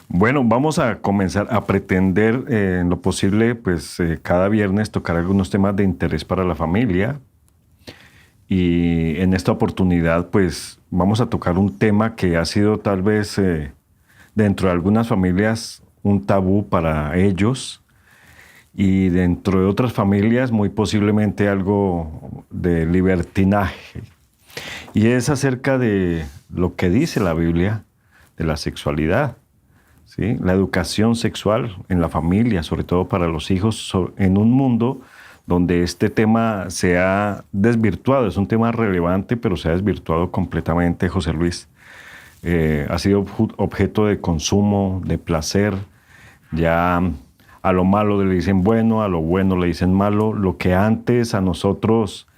Bueno, vamos a comenzar a pretender en lo posible, pues cada viernes tocar algunos temas de interés para la familia. Y en esta oportunidad, pues vamos a tocar un tema que ha sido tal vez dentro de algunas familias un tabú para ellos y dentro de otras familias muy posiblemente algo de libertinaje. Y es acerca de lo que dice la Biblia de la sexualidad. ¿Sí? La educación sexual en la familia, sobre todo para los hijos, en un mundo donde este tema se ha desvirtuado. Es un tema relevante, pero se ha desvirtuado completamente, José Luis. Ha sido objeto de consumo, de placer. Ya a lo malo le dicen bueno, a lo bueno le dicen malo. Lo que antes a nosotros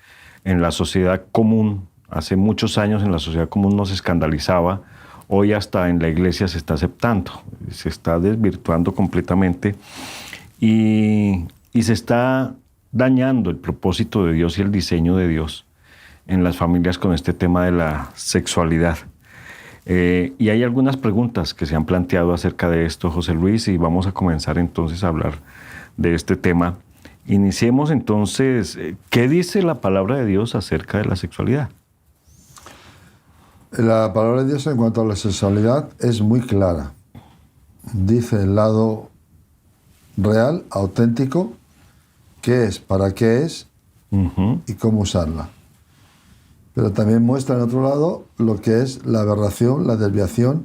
en la sociedad común, hace muchos años en la sociedad común nos escandalizaba, hoy hasta en la iglesia se está aceptando, se está desvirtuando completamente y se está dañando el propósito de Dios y el diseño de Dios en las familias con este tema de la sexualidad. Y hay algunas preguntas que se han planteado acerca de esto, José Luis, y vamos a comenzar entonces a hablar de este tema. Iniciemos entonces, ¿qué dice la palabra de Dios acerca de la sexualidad? La palabra de Dios en cuanto a la sexualidad es muy clara. Dice el lado real, auténtico, qué es, para qué es y cómo usarla. Pero también muestra en otro lado lo que es la aberración, la desviación,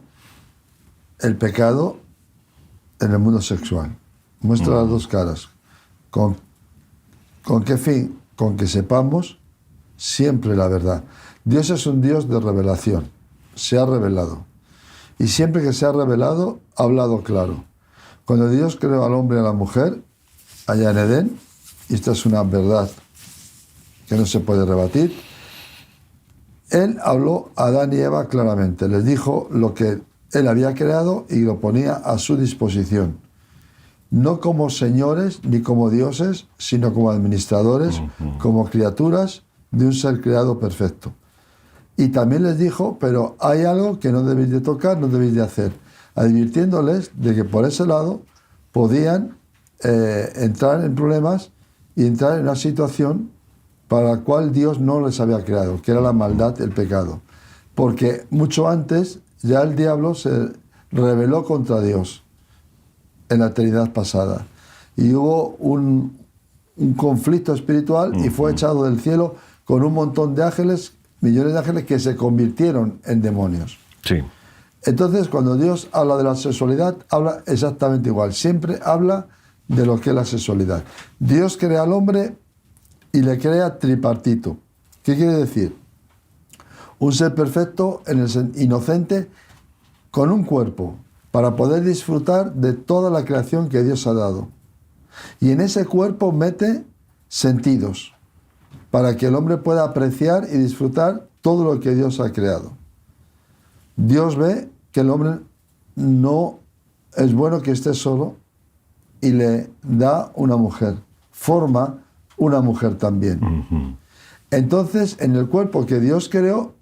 el pecado en el mundo sexual. Muestra las dos caras. ¿Con qué fin? Con que sepamos siempre la verdad. Dios es un Dios de revelación, se ha revelado. Y siempre que se ha revelado, ha hablado claro. Cuando Dios creó al hombre y a la mujer, allá en Edén, y esta es una verdad que no se puede rebatir, Él habló a Adán y Eva claramente, les dijo lo que Él había creado y lo ponía a su disposición. No como señores ni como dioses, sino como administradores, como criaturas de un ser creado perfecto. Y también les dijo, pero hay algo que no debéis de tocar, no debéis de hacer, advirtiéndoles de que por ese lado podían entrar en problemas y entrar en una situación para la cual Dios no les había creado, que era la maldad, el pecado. Porque mucho antes ya el diablo se rebeló contra Dios en la eternidad pasada. Y hubo un conflicto espiritual y fue echado del cielo con un montón de ángeles, millones de ángeles que se convirtieron en demonios. Sí. Entonces, cuando Dios habla de la sexualidad, habla exactamente igual. Siempre habla de lo que es la sexualidad. Dios crea al hombre y le crea tripartito. ¿Qué quiere decir? Un ser perfecto, inocente, con un cuerpo, para poder disfrutar de toda la creación que Dios ha dado. Y en ese cuerpo mete sentidos, para que el hombre pueda apreciar y disfrutar todo lo que Dios ha creado. Dios ve que el hombre no es bueno que esté solo y le da una mujer, forma una mujer también. Entonces, en el cuerpo que Dios creó,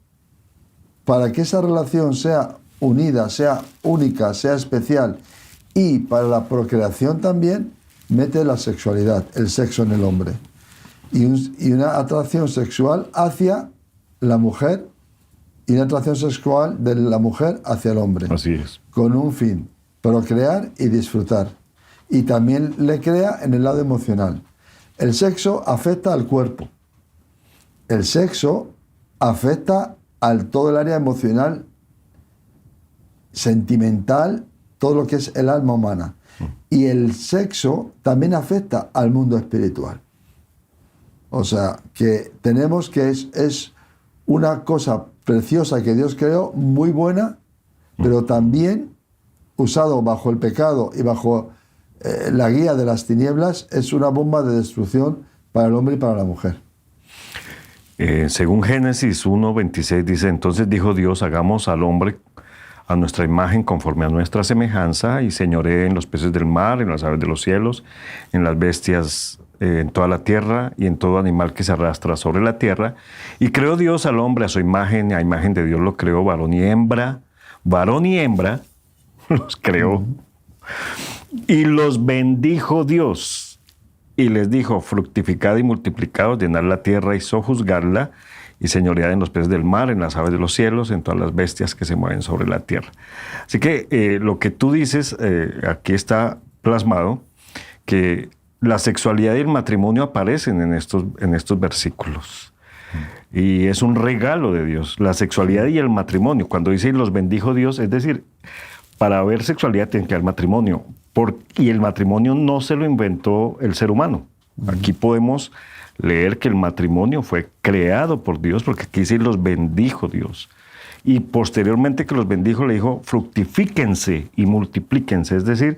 para que esa relación sea unida, sea única, sea especial, y para la procreación también, mete la sexualidad, el sexo en el hombre. Y una atracción sexual hacia la mujer y una atracción sexual de la mujer hacia el hombre. Así es. Con un fin, procrear y disfrutar. Y también le crea en el lado emocional. El sexo afecta al cuerpo. El sexo afecta al todo el área emocional, sentimental, todo lo que es el alma humana. Y el sexo también afecta al mundo espiritual. O sea, que tenemos que es una cosa preciosa que Dios creó, muy buena, pero también usado bajo el pecado y bajo la guía de las tinieblas, es una bomba de destrucción para el hombre y para la mujer. Según Génesis 1:26 dice, entonces dijo Dios, hagamos al hombre a nuestra imagen conforme a nuestra semejanza y señoree en los peces del mar, en las aves de los cielos, en las bestias, en toda la tierra y en todo animal que se arrastra sobre la tierra. Y creó Dios al hombre a su imagen, a imagen de Dios lo creó, varón y hembra, los creó. Y los bendijo Dios. Y les dijo, fructificad y multiplicaos, llenad la tierra y sojuzgarla, y señoread en los peces del mar, en las aves de los cielos, en todas las bestias que se mueven sobre la tierra. Así que lo que tú dices, aquí está plasmado, que la sexualidad y el matrimonio aparecen en estos versículos. Y es un regalo de Dios, la sexualidad y el matrimonio. Cuando dice y los bendijo Dios, es decir, para haber sexualidad tiene que haber matrimonio. Y el matrimonio no se lo inventó el ser humano. Aquí podemos leer que el matrimonio fue creado por Dios, porque aquí dice los bendijo Dios. Y posteriormente que los bendijo le dijo fructifíquense y multiplíquense, es decir,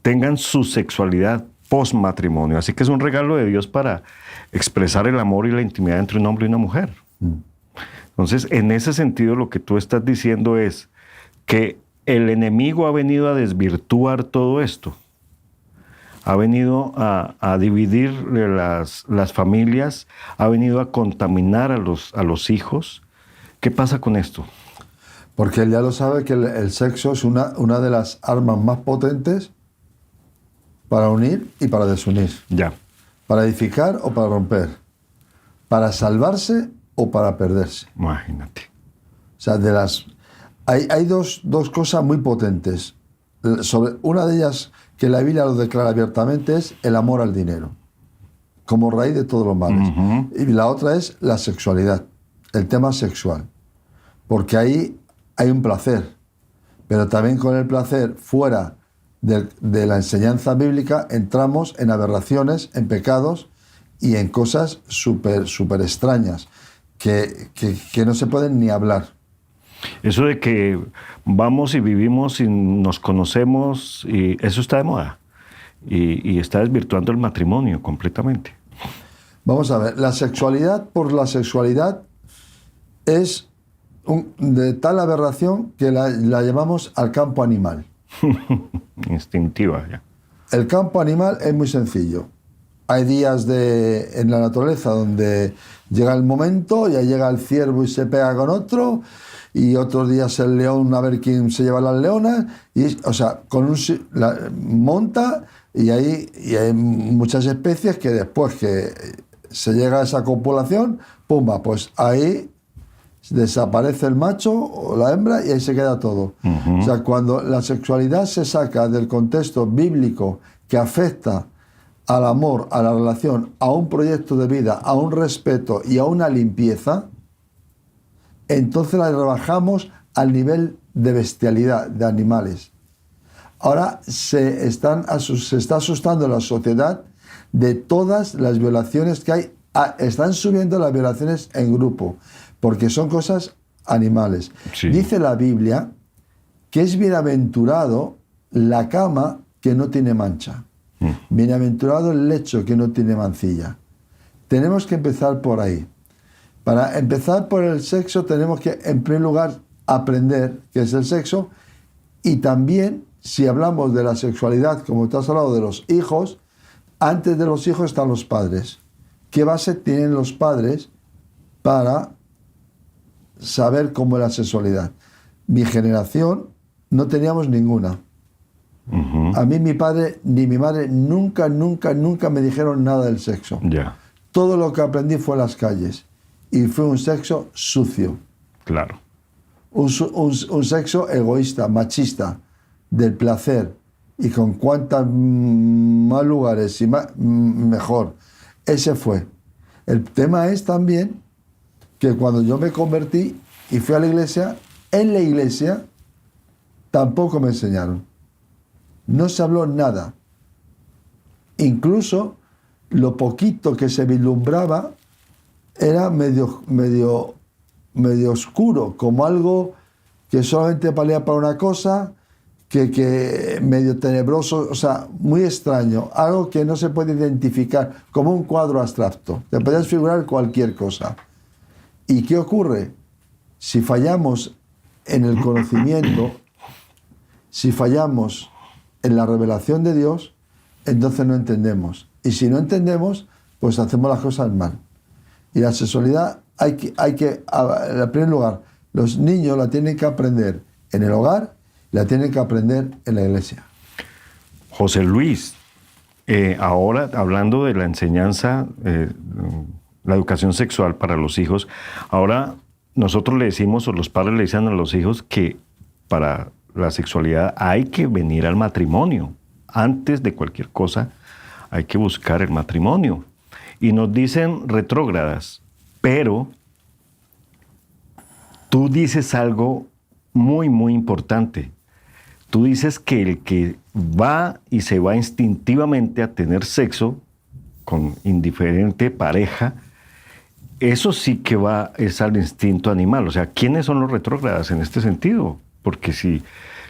tengan su sexualidad post-matrimonio. Así que es un regalo de Dios para expresar el amor y la intimidad entre un hombre y una mujer. Entonces, en ese sentido, lo que tú estás diciendo es que el enemigo ha venido a desvirtuar todo esto. Ha venido a dividir las familias, ha venido a contaminar a los hijos. ¿Qué pasa con esto? Porque él ya lo sabe que el sexo es una de las armas más potentes para unir y para desunir. Ya. Para edificar o para romper. Para salvarse o para perderse. Imagínate. O sea, hay dos cosas muy potentes. Una de ellas, que la Biblia lo declara abiertamente, es el amor al dinero, como raíz de todos los males. Y la otra es la sexualidad, el tema sexual. Porque ahí hay un placer, pero también con el placer fuera de la enseñanza bíblica entramos en aberraciones, en pecados y en cosas súper extrañas que no se pueden ni hablar. Eso de que vamos y vivimos y nos conocemos, y eso está de moda. Y está desvirtuando el matrimonio completamente. Vamos a ver, la sexualidad por la sexualidad es de tal aberración que la llamamos al campo animal. Instintiva ya. El campo animal es muy sencillo. Hay días en la naturaleza donde llega el momento, ya llega el ciervo y se pega con otro, y otros días el león a ver quién se lleva las leonas, o sea, monta y hay muchas especies que después que se llega a esa copulación, pumba, pues ahí desaparece el macho o la hembra y ahí se queda todo. O sea, cuando la sexualidad se saca del contexto bíblico que afecta al amor, a la relación, a un proyecto de vida, a un respeto y a una limpieza, entonces la rebajamos al nivel de bestialidad, de animales. Ahora se está asustando la sociedad de todas las violaciones que hay. Están subiendo las violaciones en grupo, porque son cosas animales. Sí. Dice la Biblia que es bienaventurado la cama que no tiene mancha. Bienaventurado el lecho que no tiene mancilla. Tenemos que empezar por ahí. Para empezar por el sexo tenemos que, en primer lugar, aprender qué es el sexo, y también, si hablamos de la sexualidad, como tú has hablado de los hijos, antes de los hijos están los padres. ¿Qué base tienen los padres para saber cómo es la sexualidad? Mi generación no teníamos ninguna. A mí mi padre ni mi madre nunca me dijeron nada del sexo. Yeah. Todo lo que aprendí fue en las calles. Y fue un sexo sucio. Claro. Un sexo egoísta, machista, del placer. Y con cuantos más lugares y mejor. Ese fue. El tema es también que cuando yo me convertí y fui a la iglesia, en la iglesia tampoco me enseñaron. No se habló nada. Incluso lo poquito que se vislumbraba era medio oscuro, como algo que solamente valía para una cosa, que medio tenebroso, o sea, muy extraño, algo que no se puede identificar, como un cuadro abstracto. Te podías figurar cualquier cosa. ¿Y qué ocurre? Si fallamos en el conocimiento, si fallamos en la revelación de Dios, entonces no entendemos. Y si no entendemos, pues hacemos las cosas mal. Y la sexualidad hay que, en primer lugar, los niños la tienen que aprender en el hogar, la tienen que aprender en la iglesia. José Luis, ahora hablando de la enseñanza, la educación sexual para los hijos, ahora nosotros le decimos, o los padres le dicen a los hijos, que para la sexualidad hay que venir al matrimonio. Antes de cualquier cosa hay que buscar el matrimonio. Y nos dicen retrógradas, pero tú dices algo muy, muy importante. Tú dices que el que va y se va instintivamente a tener sexo con indiferente pareja, eso sí que es al instinto animal. O sea, ¿quiénes son los retrógradas en este sentido? Porque si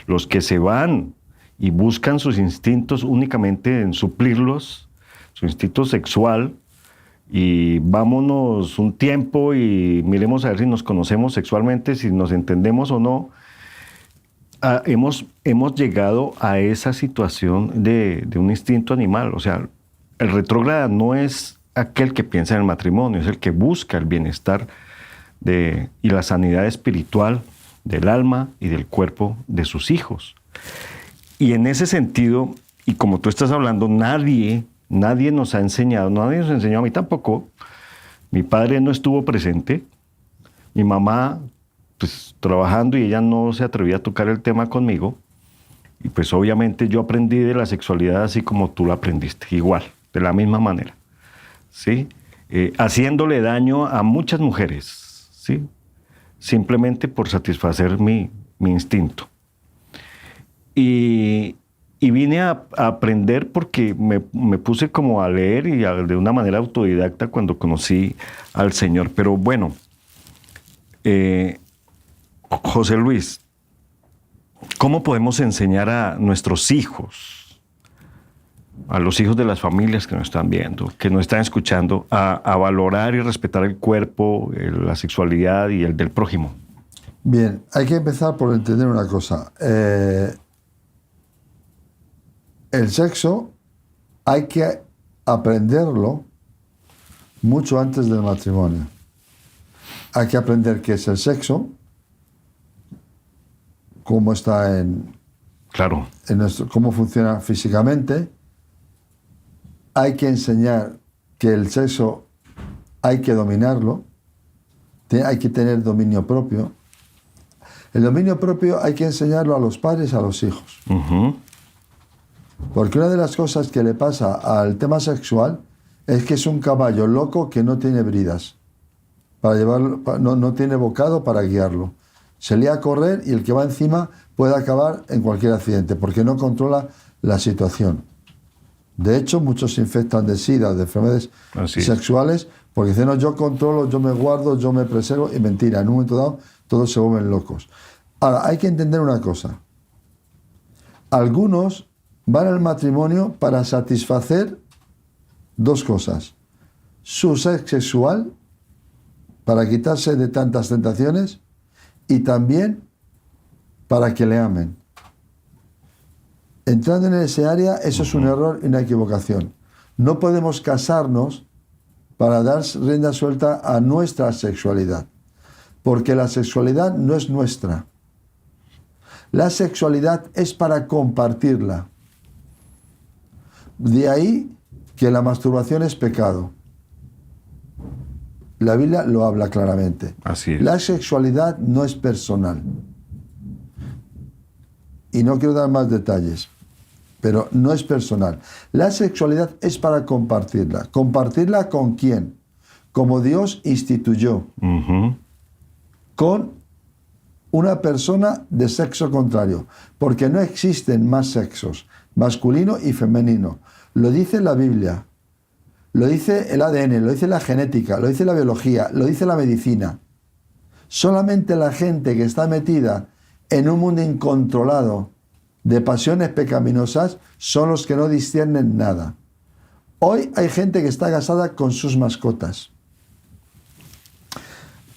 los que se van y buscan sus instintos únicamente en suplirlos, su instinto sexual, y vámonos un tiempo y miremos a ver si nos conocemos sexualmente, si nos entendemos o no, hemos llegado a esa situación de un instinto animal. O sea, el retrógrada no es aquel que piensa en el matrimonio, es el que busca el bienestar y la sanidad espiritual del alma y del cuerpo de sus hijos. Y en ese sentido, y como tú estás hablando, nadie nos ha enseñado, nadie nos enseñó, a mí tampoco. Mi padre no estuvo presente, mi mamá pues trabajando, y ella no se atrevía a tocar el tema conmigo, y pues obviamente yo aprendí de la sexualidad así como tú la aprendiste, igual, de la misma manera, ¿sí? Haciéndole daño a muchas mujeres, ¿sí? Simplemente por satisfacer mi instinto. Y vine a aprender porque me puse como a leer y de una manera autodidacta cuando conocí al Señor. Pero bueno, José Luis, ¿cómo podemos enseñar a nuestros hijos, a los hijos de las familias que nos están viendo, que nos están escuchando, a valorar y respetar el cuerpo, la sexualidad y el del prójimo? Bien, hay que empezar por entender una cosa. El sexo hay que aprenderlo mucho antes del matrimonio. Hay que aprender qué es el sexo, cómo está Claro. cómo funciona físicamente. Hay que enseñar que el sexo hay que dominarlo, hay que tener dominio propio. El dominio propio hay que enseñarlo a los padres y a los hijos. Uh-huh. Porque una de las cosas que le pasa al tema sexual es que es un caballo loco que no tiene bridas para llevarlo, no tiene bocado para guiarlo. Se lía a correr y el que va encima puede acabar en cualquier accidente porque no controla la situación. De hecho, muchos se infectan de SIDA, de enfermedades sexuales, porque dicen, no, yo controlo, yo me guardo, yo me preservo, y mentira, en un momento dado todos se vuelven locos. Ahora, hay que entender una cosa. Algunos van al matrimonio para satisfacer dos cosas. Su sexo sexual, para quitarse de tantas tentaciones, y también para que le amen. Entrando en ese área, eso es un error y una equivocación. No podemos casarnos para dar rienda suelta a nuestra sexualidad, porque la sexualidad no es nuestra. La sexualidad es para compartirla. De ahí que la masturbación es pecado. La Biblia lo habla claramente. Así es. La sexualidad no es personal. Y no quiero dar más detalles, pero no es personal. La sexualidad es para compartirla. ¿Compartirla con quién? Como Dios instituyó. Uh-huh. Con una persona de sexo contrario. Porque no existen más sexos, masculino y femenino. Lo dice la Biblia. Lo dice el ADN, lo dice la genética, lo dice la biología, lo dice la medicina. Solamente la gente que está metida en un mundo incontrolado de pasiones pecaminosas son los que no disciernen nada. Hoy hay gente que está casada con sus mascotas.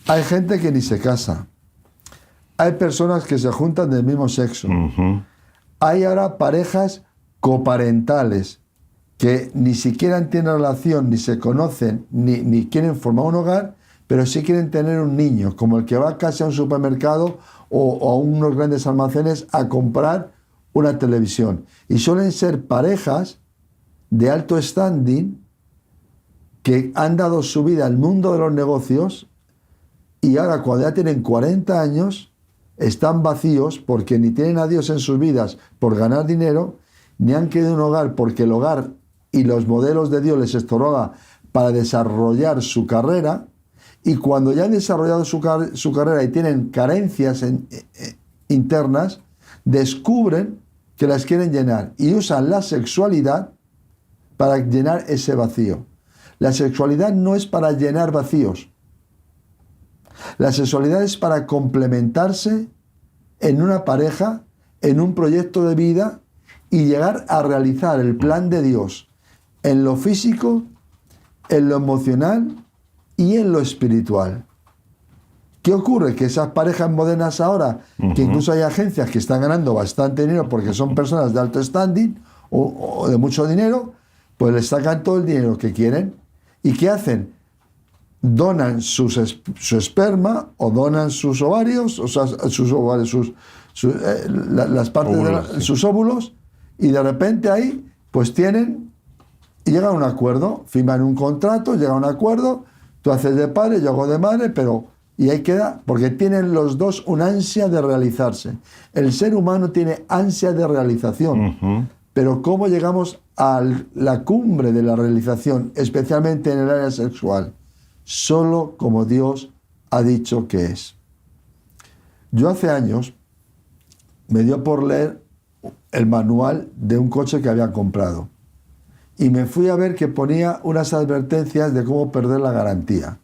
Hay gente que ni se casa. Hay personas que se juntan del mismo sexo. Uh-huh. Hay ahora parejas coparentales que ni siquiera tienen relación, ni se conocen, ni quieren formar un hogar, pero sí quieren tener un niño, como el que va casi a un supermercado o a unos grandes almacenes a comprar una televisión. Y suelen ser parejas de alto standing que han dado su vida al mundo de los negocios y ahora cuando ya tienen 40 años están vacíos porque ni tienen a Dios en sus vidas por ganar dinero, ni han querido un hogar porque el hogar y los modelos de Dios les estorba para desarrollar su carrera, y cuando ya han desarrollado su carrera y tienen carencias internas, descubren que las quieren llenar y usan la sexualidad para llenar ese vacío. La sexualidad no es para llenar vacíos. La sexualidad es para complementarse en una pareja, en un proyecto de vida y llegar a realizar el plan de Dios en lo físico, en lo emocional y en lo espiritual. ¿Qué ocurre? Que esas parejas modernas ahora, que incluso hay agencias que están ganando bastante dinero porque son personas de alto standing o de mucho dinero, pues les sacan todo el dinero que quieren. ¿Y qué hacen? Donan su esperma o donan sus ovarios, o sea, las partes óvulos, sus óvulos, y de repente ahí pues tienen, y llegan a un acuerdo, firman un contrato, llegan a un acuerdo, tú haces de padre, yo hago de madre, pero y ahí queda, porque tienen los dos una ansia de realizarse. El ser humano tiene ansia de realización, pero ¿cómo llegamos a la cumbre de la realización, especialmente en el área sexual? Solo como Dios ha dicho que es. Yo hace años me dio por leer el manual de un coche que había comprado y me fui a ver que ponía unas advertencias de cómo perder la garantía.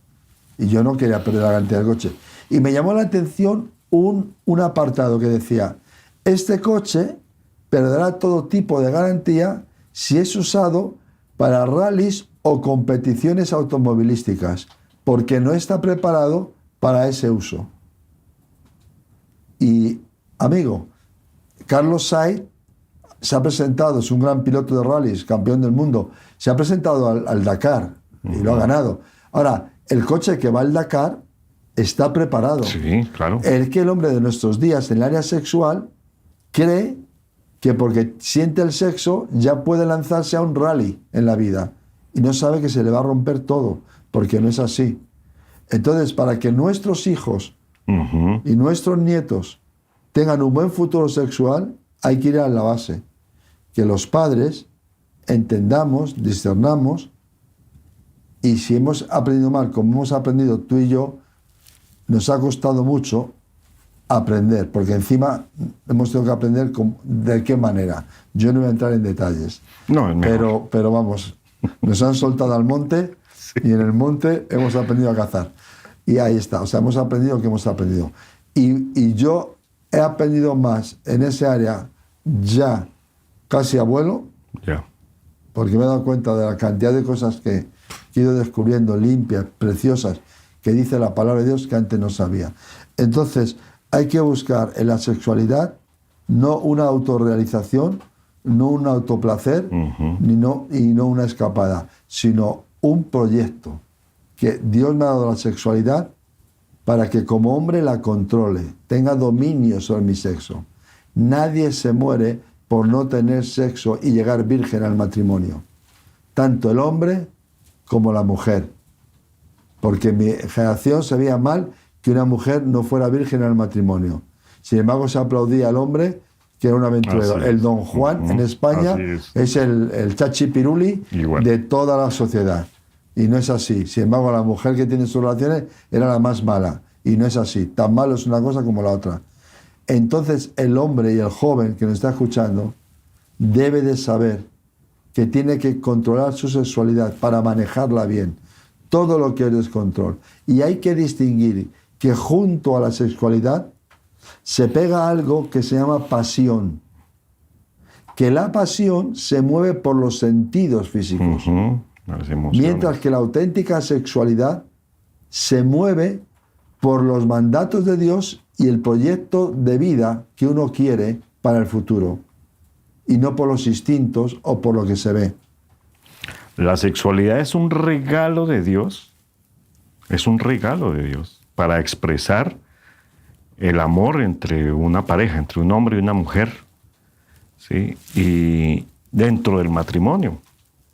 Y yo no quería perder la garantía del coche. Y me llamó la atención un apartado que decía: este coche perderá todo tipo de garantía si es usado para rallies o competiciones automovilísticas, porque no está preparado para ese uso. Y, amigo, Carlos Sainz se ha presentado, es un gran piloto de rallies, campeón del mundo, se ha presentado al Dakar y lo ha ganado. Ahora, el coche que va al Dakar está preparado. Sí, claro. El hombre de nuestros días en el área sexual cree que porque siente el sexo ya puede lanzarse a un rally en la vida y no sabe que se le va a romper todo, porque no es así. Entonces, para que nuestros hijos y nuestros nietos tengan un buen futuro sexual, hay que ir a la base. Que los padres entendamos, discernamos, y si hemos aprendido mal, como hemos aprendido tú y yo, nos ha costado mucho aprender, porque encima hemos tenido que aprender de qué manera. Yo no voy a entrar en detalles. No, es mejor. Pero vamos, nos han soltado al monte y en el monte hemos aprendido a cazar. Y ahí está, o sea, hemos aprendido lo que hemos aprendido. Y yo he aprendido más en ese área ya casi abuelo, porque me he dado cuenta de la cantidad de cosas que he ido descubriendo, limpias, preciosas, que dice la palabra de Dios que antes no sabía. Entonces, hay que buscar en la sexualidad no una autorrealización, no un autoplacer, y no una escapada, sino un proyecto que Dios me ha dado la sexualidad para que como hombre la controle, tenga dominio sobre mi sexo. Nadie se muere por no tener sexo y llegar virgen al matrimonio. Tanto el hombre como la mujer. Porque en mi generación se veía mal que una mujer no fuera virgen al matrimonio. Sin embargo, se aplaudía al hombre que era un aventurero. El Don Juan en España es el chachipiruli de toda la sociedad. Y no es así. Sin embargo, la mujer que tiene sus relaciones era la más mala. Y no es así. Tan malo es una cosa como la otra. Entonces, el hombre y el joven que nos está escuchando debe de saber que tiene que controlar su sexualidad para manejarla bien. Todo lo que es descontrol. Y hay que distinguir que junto a la sexualidad se pega algo que se llama pasión. Que la pasión se mueve por los sentidos físicos. Mientras que la auténtica sexualidad se mueve por los mandatos de Dios y el proyecto de vida que uno quiere para el futuro. Y no por los instintos o por lo que se ve. La sexualidad es un regalo de Dios. Es un regalo de Dios para expresar el amor entre una pareja, entre un hombre y una mujer, ¿sí? Y dentro del matrimonio.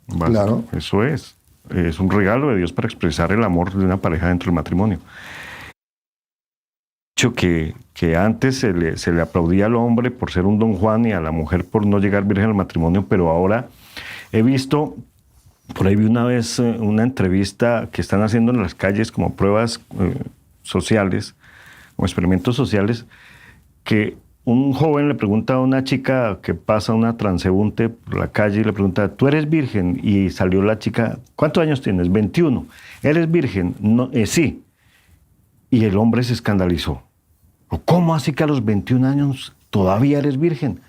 Claro. Eso es. Es un regalo de Dios para expresar el amor de una pareja dentro del matrimonio. Dicho que antes se le aplaudía al hombre por ser un don Juan y a la mujer por no llegar virgen al matrimonio, pero ahora he visto, por ahí vi una vez una entrevista que están haciendo en las calles como pruebas sociales, como experimentos sociales, que un joven le pregunta a una chica que pasa, una transeúnte por la calle, y le pregunta, ¿tú eres virgen? Y salió la chica, ¿cuántos años tienes? 21. ¿Eres virgen? No, sí. Y el hombre se escandalizó. ¿Cómo así que a los 21 años todavía eres virgen?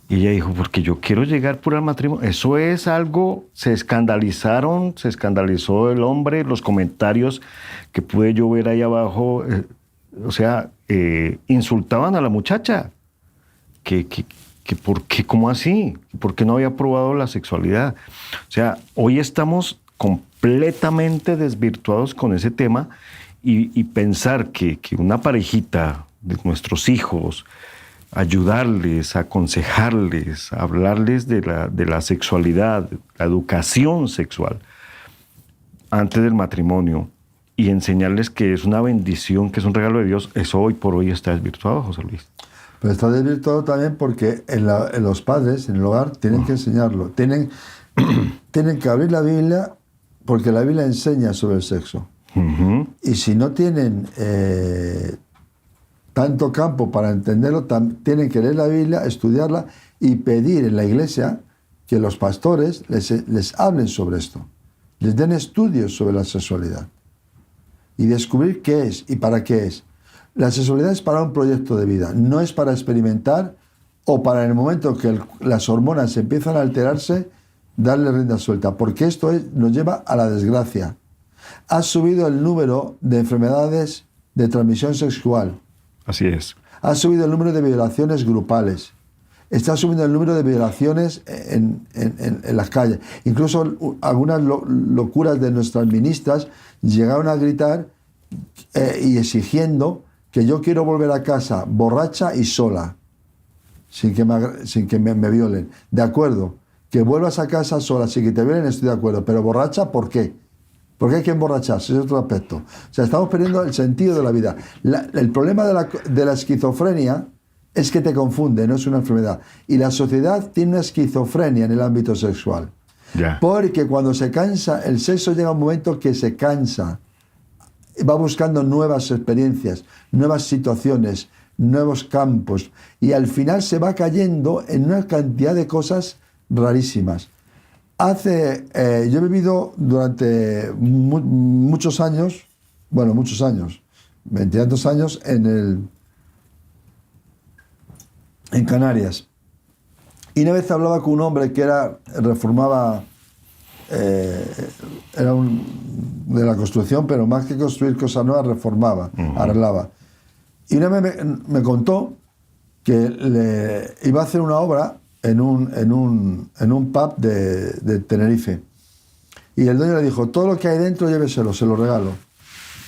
Y ella dijo, porque yo quiero llegar pura al matrimonio. Eso es algo, se escandalizó el hombre, los comentarios que pude yo ver ahí abajo, insultaban a la muchacha. Que ¿por qué? ¿Cómo así? ¿Por qué no había probado la sexualidad? O sea, hoy estamos completamente desvirtuados con ese tema y pensar que una parejita de nuestros hijos, ayudarles, aconsejarles, hablarles de la sexualidad, la educación sexual antes del matrimonio y enseñarles que es una bendición, que es un regalo de Dios, eso hoy por hoy está desvirtuado, José Luis. Pero está desvirtuado también porque en los padres, en el hogar, tienen que enseñarlo. Tienen que abrir la Biblia porque la Biblia enseña sobre el sexo. Uh-huh. Y si no tienen tanto campo para entenderlo, tienen que leer la Biblia, estudiarla y pedir en la iglesia que los pastores les hablen sobre esto, les den estudios sobre la sexualidad y descubrir qué es y para qué es. La sexualidad es para un proyecto de vida, no es para experimentar o para en el momento que las hormonas empiezan a alterarse, darle rienda suelta, porque esto nos lleva a la desgracia. Ha subido el número de enfermedades de transmisión sexual. Así es. Ha subido el número de violaciones grupales. Está subiendo el número de violaciones en las calles. Incluso algunas locuras de nuestras ministras llegaron a gritar y exigiendo que yo quiero volver a casa borracha y sola, sin que me violen. De acuerdo, que vuelvas a casa sola sin que te violen, estoy de acuerdo. Pero borracha, ¿por qué? Porque hay que emborracharse, es otro aspecto. O sea, estamos perdiendo el sentido de la vida. El problema de la esquizofrenia es que te confunde, no es una enfermedad. Y la sociedad tiene una esquizofrenia en el ámbito sexual. Yeah. Porque cuando se cansa, el sexo llega a un momento que se cansa. Va buscando nuevas experiencias, nuevas situaciones, nuevos campos. Y al final se va cayendo en una cantidad de cosas rarísimas. Yo he vivido durante muchos años, 20 y tantos años en Canarias. Y una vez hablaba con un hombre que reformaba, era de la construcción, pero más que construir cosas nuevas, reformaba, arreglaba. Y una vez me contó que iba a hacer una obra en un pub de Tenerife. Y el dueño le dijo, todo lo que hay dentro lléveselo, se lo regalo.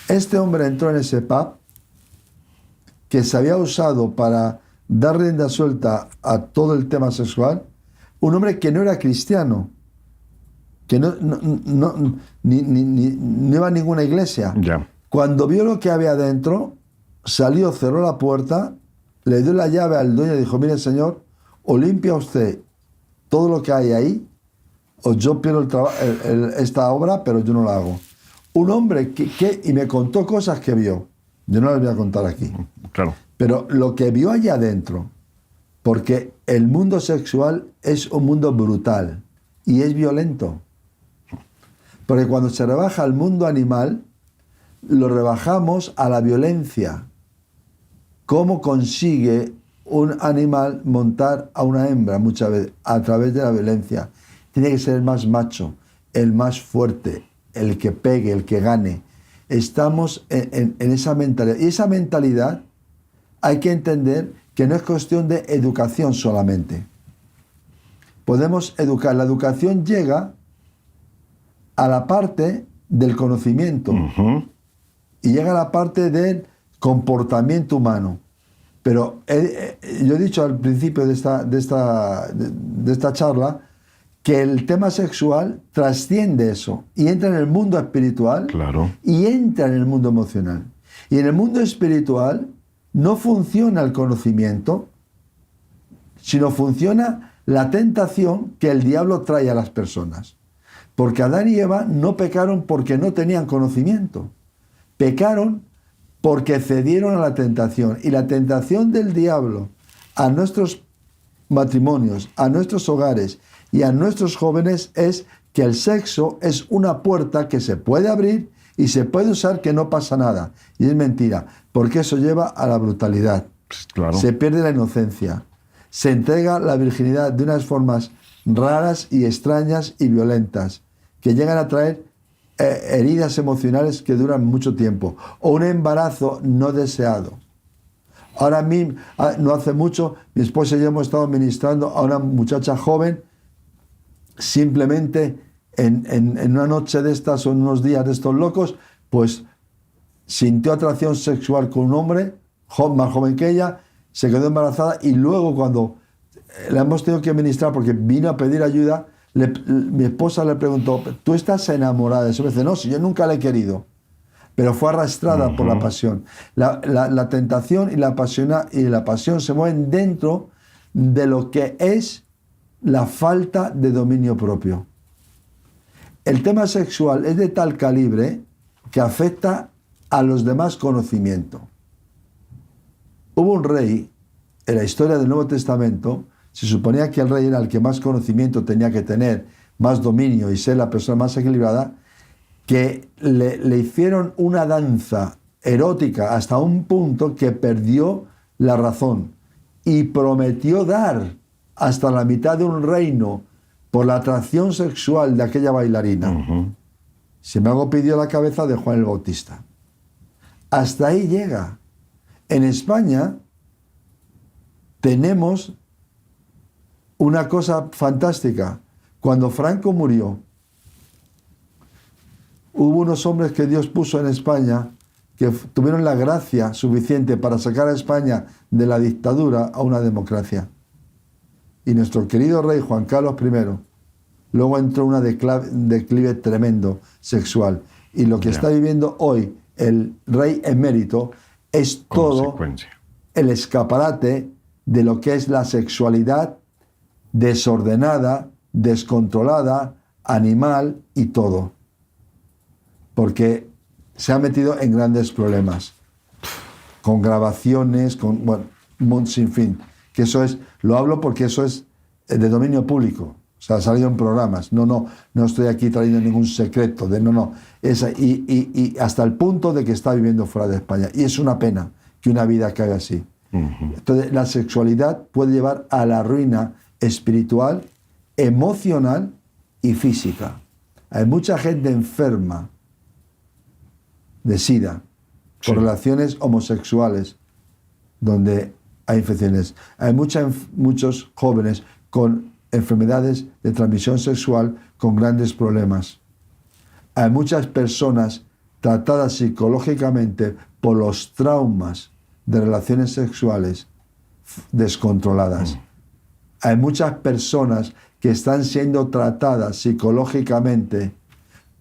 Este hombre entró en ese pub que se había usado para dar rienda suelta a todo el tema sexual, un hombre que no era cristiano, que no iba a ninguna iglesia. Yeah. Cuando vio lo que había dentro, salió, cerró la puerta, le dio la llave al dueño y dijo, mire señor, o limpia usted todo lo que hay ahí, o yo pierdo esta obra, pero yo no la hago. Un hombre y me contó cosas que vio. Yo no las voy a contar aquí. Claro. Pero lo que vio allá adentro, porque el mundo sexual es un mundo brutal y es violento. Porque cuando se rebaja al mundo animal, lo rebajamos a la violencia. ¿Cómo consigue un animal montar a una hembra muchas veces? A través de la violencia. Tiene que ser el más macho, el más fuerte, el que pegue, el que gane. Estamos en esa mentalidad. Y esa mentalidad hay que entender que no es cuestión de educación solamente. Podemos educar. La educación llega a la parte del conocimiento. Uh-huh. Y llega a la parte del comportamiento humano. Pero yo he dicho al principio de esta charla que el tema sexual trasciende eso y entra en el mundo espiritual. Claro. Y entra en el mundo emocional. Y en el mundo espiritual no funciona el conocimiento, sino funciona la tentación que el diablo trae a las personas. Porque Adán y Eva no pecaron porque no tenían conocimiento. Pecaron porque cedieron a la tentación. Y la tentación del diablo a nuestros matrimonios, a nuestros hogares y a nuestros jóvenes es que el sexo es una puerta que se puede abrir y se puede usar, que no pasa nada. Y es mentira, porque eso lleva a la brutalidad. Pues claro. Se pierde la inocencia. Se entrega la virginidad de unas formas raras y extrañas y violentas, que llegan a traer heridas emocionales que duran mucho tiempo, o un embarazo no deseado. Ahora mismo, no hace mucho, mi esposa y yo hemos estado ministrando a una muchacha joven, simplemente en una noche de estas o en unos días de estos locos, pues sintió atracción sexual con un hombre más joven que ella, se quedó embarazada y luego cuando la hemos tenido que ministrar porque vino a pedir ayuda, mi esposa le preguntó, ¿tú estás enamorada de eso? Me dice, no, si yo nunca la he querido, pero fue arrastrada por la pasión. La tentación y la pasión se mueven dentro de lo que es la falta de dominio propio. El tema sexual es de tal calibre que afecta a los demás conocimientos. Hubo un rey, en la historia del Nuevo Testamento, se suponía que el rey era el que más conocimiento tenía que tener, más dominio y ser la persona más equilibrada, que le hicieron una danza erótica hasta un punto que perdió la razón y prometió dar hasta la mitad de un reino por la atracción sexual de aquella bailarina. Sin embargo, pidió la cabeza de Juan el Bautista. Hasta ahí llega. En España tenemos una cosa fantástica. Cuando Franco murió, hubo unos hombres que Dios puso en España que tuvieron la gracia suficiente para sacar a España de la dictadura a una democracia. Y nuestro querido rey Juan Carlos I luego entró en un declive tremendo sexual. Y lo que está viviendo hoy el rey emérito es todo el escaparate de lo que es la sexualidad desordenada, descontrolada, animal y todo. Porque se ha metido en grandes problemas. Con grabaciones, con, bueno, un sinfín. Que eso es, lo hablo porque eso es de dominio público. O sea, ha salido en programas. No estoy aquí trayendo ningún secreto. Y hasta el punto de que está viviendo fuera de España. Y es una pena que una vida caiga así. Entonces, la sexualidad puede llevar a la ruina espiritual, emocional y física. Hay mucha gente enferma de SIDA por relaciones homosexuales donde hay infecciones. Hay muchos jóvenes con enfermedades de transmisión sexual con grandes problemas. Hay muchas personas tratadas psicológicamente por los traumas de relaciones sexuales descontroladas. Hay muchas personas que están siendo tratadas psicológicamente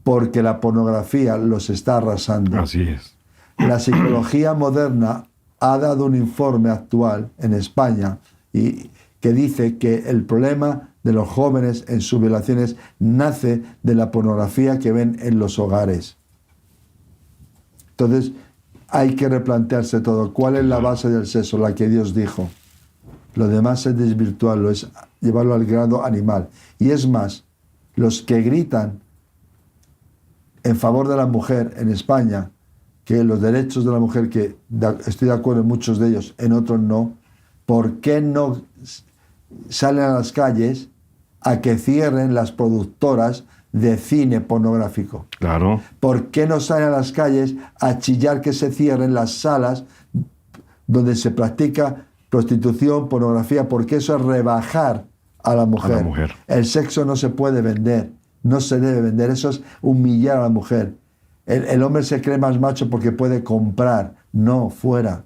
porque la pornografía los está arrasando. Así es. La psicología moderna ha dado un informe actual en España que dice que el problema de los jóvenes en sus violaciones nace de la pornografía que ven en los hogares. Entonces, hay que replantearse todo. ¿Cuál es la base del sexo? La que Dios dijo. Lo demás es desvirtuarlo, es llevarlo al grado animal. Y es más, los que gritan en favor de la mujer en España, que los derechos de la mujer, que estoy de acuerdo en muchos de ellos, en otros no, ¿por qué no salen a las calles a que cierren las productoras de cine pornográfico? Claro. ¿Por qué no salen a las calles a chillar que se cierren las salas donde se practica prostitución, pornografía? Porque eso es rebajar a la mujer. El sexo no se puede vender, no se debe vender, eso es humillar a la mujer. El hombre se cree más macho porque puede comprar, No, fuera,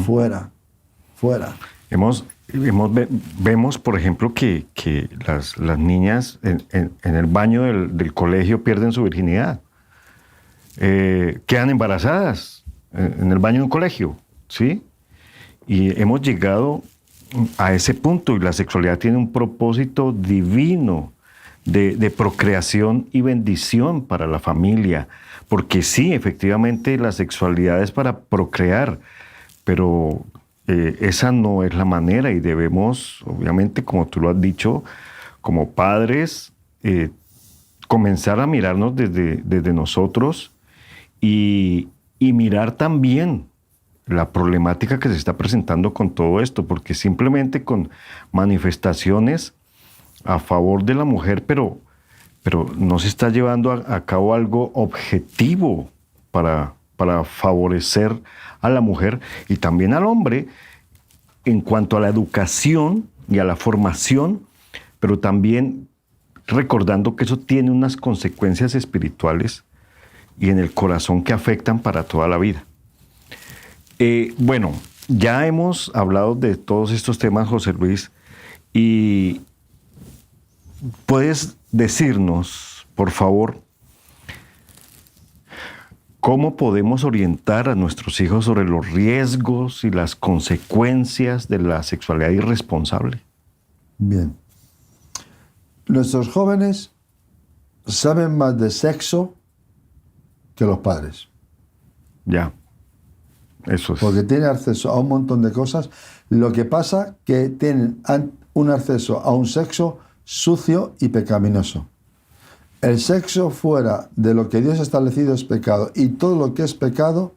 fuera, fuera. Vemos, por ejemplo, que las niñas en el baño del colegio pierden su virginidad. Quedan embarazadas en el baño de un colegio, ¿sí? Y hemos llegado a ese punto, y la sexualidad tiene un propósito divino de procreación y bendición para la familia, porque sí, efectivamente, la sexualidad es para procrear, pero esa no es la manera, y debemos, obviamente, como tú lo has dicho, como padres, comenzar a mirarnos desde nosotros y mirar también la problemática que se está presentando con todo esto, porque simplemente con manifestaciones a favor de la mujer, pero no se está llevando a cabo algo objetivo para favorecer a la mujer y también al hombre en cuanto a la educación y a la formación, pero también recordando que eso tiene unas consecuencias espirituales y en el corazón que afectan para toda la vida. Bueno, ya hemos hablado de todos estos temas, José Luis, y ¿puedes decirnos, por favor, cómo podemos orientar a nuestros hijos sobre los riesgos y las consecuencias de la sexualidad irresponsable? Bien. Nuestros jóvenes saben más de sexo que los padres. Ya. Eso es. Porque tienen acceso a un montón de cosas. Lo que pasa que tienen un acceso a un sexo sucio y pecaminoso. El sexo fuera de lo que Dios ha establecido es pecado. Y todo lo que es pecado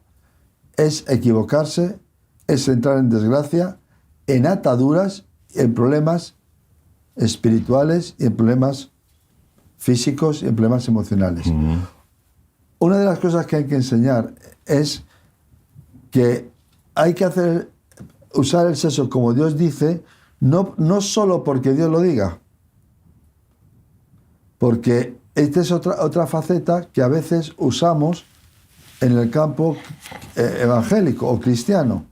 es equivocarse, es entrar en desgracia, en ataduras, en problemas espirituales y en problemas físicos y en problemas emocionales. Una de las cosas que hay que enseñar es que hay que usar el sexo como Dios dice, no solo porque Dios lo diga, porque esta es otra faceta que a veces usamos en el campo evangélico o cristiano.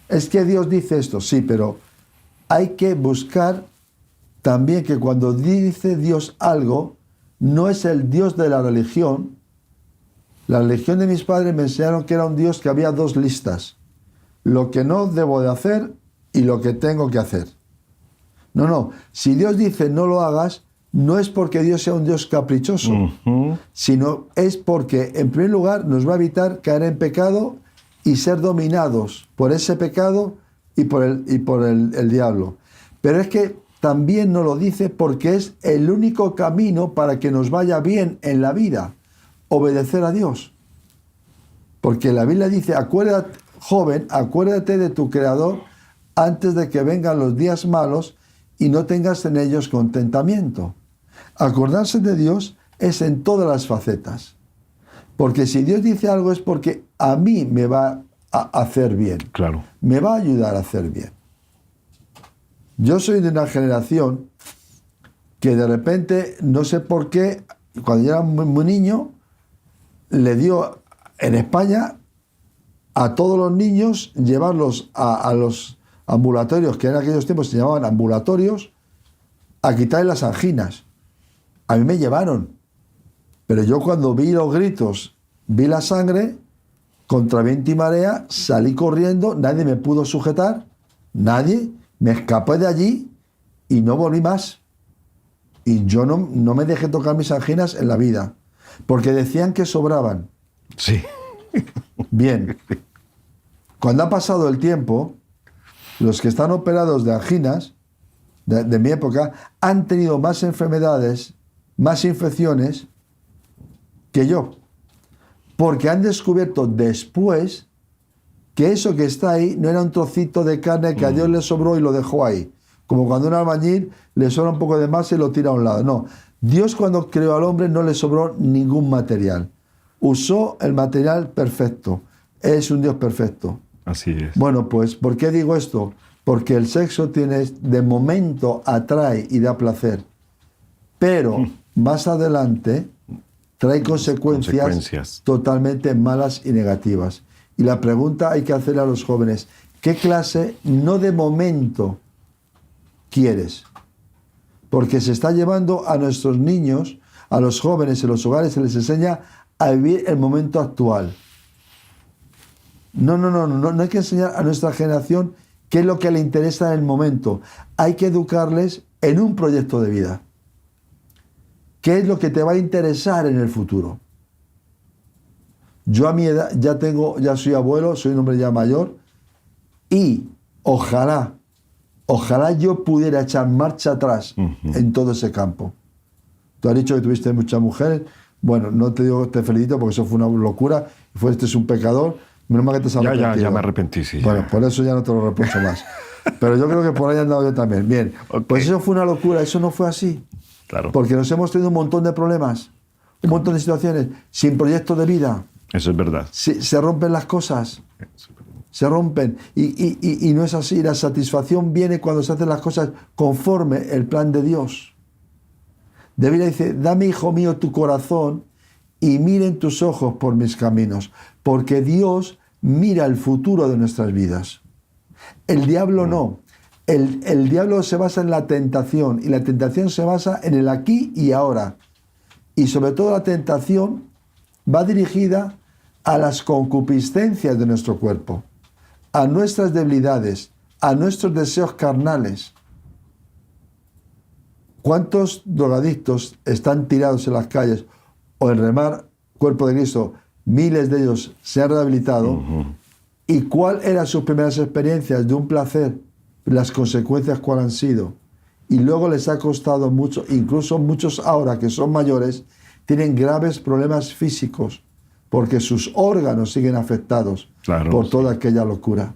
Es que Dios dice esto, sí, pero hay que buscar también que cuando dice Dios algo, no es el Dios de la religión. La religión de mis padres me enseñaron que era un Dios que había dos listas. Lo que no debo de hacer y lo que tengo que hacer. No. Si Dios dice no lo hagas, no es porque Dios sea un Dios caprichoso, sino es porque, en primer lugar, nos va a evitar caer en pecado y ser dominados por ese pecado y por el diablo. Pero es que también nos lo dice porque es el único camino para que nos vaya bien en la vida. Obedecer a Dios. Porque la Biblia dice, acuérdate, joven, acuérdate de tu Creador antes de que vengan los días malos y no tengas en ellos contentamiento. Acordarse de Dios es en todas las facetas. Porque si Dios dice algo es porque a mí me va a hacer bien. Claro. Me va a ayudar a hacer bien. Yo soy de una generación que de repente, no sé por qué, cuando yo era muy niño, le dio en España a todos los niños llevarlos a los ambulatorios, que en aquellos tiempos se llamaban ambulatorios, a quitarle las anginas. A mí me llevaron, pero yo cuando vi los gritos, vi la sangre, contra viento y marea, salí corriendo, nadie me pudo sujetar, nadie, me escapé de allí y no volví más. Y yo no me dejé tocar mis anginas en la vida. Porque decían que sobraban. Sí. Bien. Cuando ha pasado el tiempo, los que están operados de anginas, de mi época, han tenido más enfermedades, más infecciones que yo. Porque han descubierto después que eso que está ahí no era un trocito de carne que a Dios le sobró y lo dejó ahí. Como cuando un albañil le sobra un poco de masa y lo tira a un lado. No. Dios cuando creó al hombre no le sobró ningún material. Usó el material perfecto. Es un Dios perfecto. Así es. Bueno, pues, ¿por qué digo esto? Porque el sexo de momento atrae y da placer. Pero más adelante trae consecuencias totalmente malas y negativas. Y la pregunta hay que hacerle a los jóvenes, ¿qué clase no de momento quieres? Porque se está llevando a nuestros niños, a los jóvenes en los hogares, se les enseña a vivir el momento actual. No hay que enseñar a nuestra generación qué es lo que le interesa en el momento. Hay que educarles en un proyecto de vida. ¿Qué es lo que te va a interesar en el futuro? Yo a mi edad ya soy abuelo, soy un hombre ya mayor, y ojalá yo pudiera echar marcha atrás en todo ese campo. Tú has dicho que tuviste muchas mujeres. Bueno, no te digo te felicito porque eso fue una locura. Fuiste un pecador. Menos mal que te has arrepentido. Ya me arrepentí, sí. Bueno, por eso ya no te lo reprocho más. Pero yo creo que por ahí he andado yo también. Bien, okay. Pues eso fue una locura. Eso no fue así. Claro. Porque nos hemos tenido un montón de problemas, un montón de situaciones, sin proyecto de vida. Eso es verdad. Se rompen las cosas. Se rompen. Y no es así. La satisfacción viene cuando se hacen las cosas conforme el plan de Dios. De vida dice, dame, hijo mío, tu corazón y miren tus ojos por mis caminos. Porque Dios mira el futuro de nuestras vidas. El diablo no. El diablo se basa en la tentación. Y la tentación se basa en el aquí y ahora. Y sobre todo la tentación va dirigida a las concupiscencias de nuestro cuerpo, a nuestras debilidades, a nuestros deseos carnales. ¿Cuántos drogadictos están tirados en las calles o en Remar Cuerpo de Cristo? Miles de ellos se han rehabilitado. ¿Y cuáles eran sus primeras experiencias de un placer? Las consecuencias cuáles han sido. Y luego les ha costado mucho, incluso muchos ahora que son mayores, tienen graves problemas físicos porque sus órganos siguen afectados por toda aquella locura.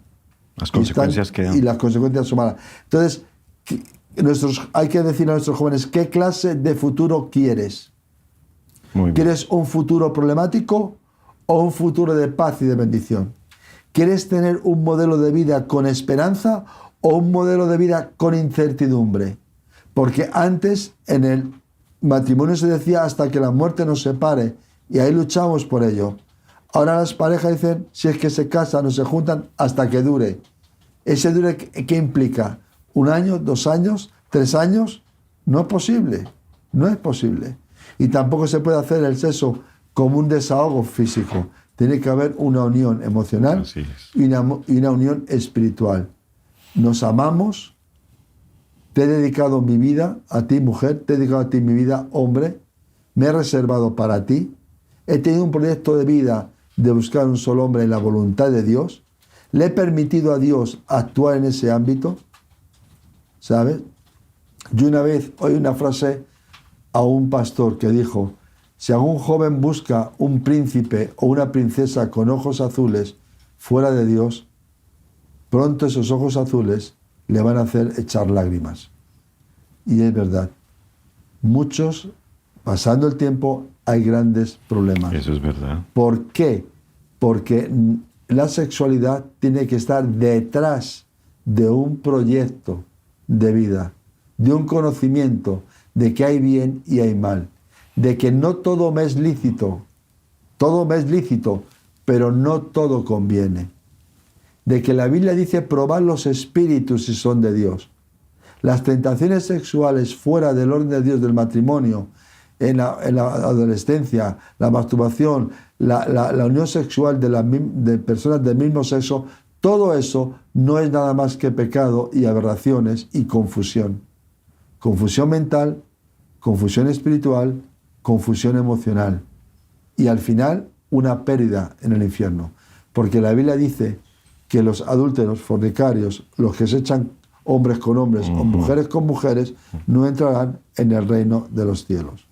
Las consecuencias y las consecuencias son malas. Entonces, hay que decir a nuestros jóvenes, ¿qué clase de futuro quieres? ¿Quieres un futuro problemático o un futuro de paz y de bendición? ¿Quieres tener un modelo de vida con esperanza o un modelo de vida con incertidumbre? Porque antes en el matrimonio se decía hasta que la muerte nos separe y ahí luchamos por ello. Ahora las parejas dicen, si es que se casan o se juntan, hasta que dure. ¿Ese dure qué implica? ¿1 año, 2 años, 3 años? No es posible, no es posible. Y tampoco se puede hacer el sexo como un desahogo físico. Tiene que haber una unión emocional y una unión espiritual. Nos amamos. Te he dedicado mi vida a ti, mujer. Te he dedicado a ti mi vida, hombre. Me he reservado para ti. He tenido un proyecto de vida de buscar un solo hombre en la voluntad de Dios. Le he permitido a Dios actuar en ese ámbito. ¿Sabes? Yo una vez oí una frase a un pastor que dijo, si algún joven busca un príncipe o una princesa con ojos azules fuera de Dios, pronto esos ojos azules le van a hacer echar lágrimas. Y es verdad. Muchos, pasando el tiempo, hay grandes problemas. Eso es verdad. ¿Por qué? Porque la sexualidad tiene que estar detrás de un proyecto de vida, de un conocimiento de que hay bien y hay mal, de que no todo me es lícito, pero no todo conviene, de que la Biblia dice probar los espíritus si son de Dios. Las tentaciones sexuales fuera del orden de Dios del matrimonio, en la adolescencia, la masturbación, la unión sexual de personas del mismo sexo, todo eso no es nada más que pecado y aberraciones y confusión. Confusión mental, confusión espiritual, confusión emocional. Y al final, una pérdida en el infierno. Porque la Biblia dice que los adúlteros, fornicarios, los que se echan hombres con hombres o mujeres con mujeres, no entrarán en el reino de los cielos.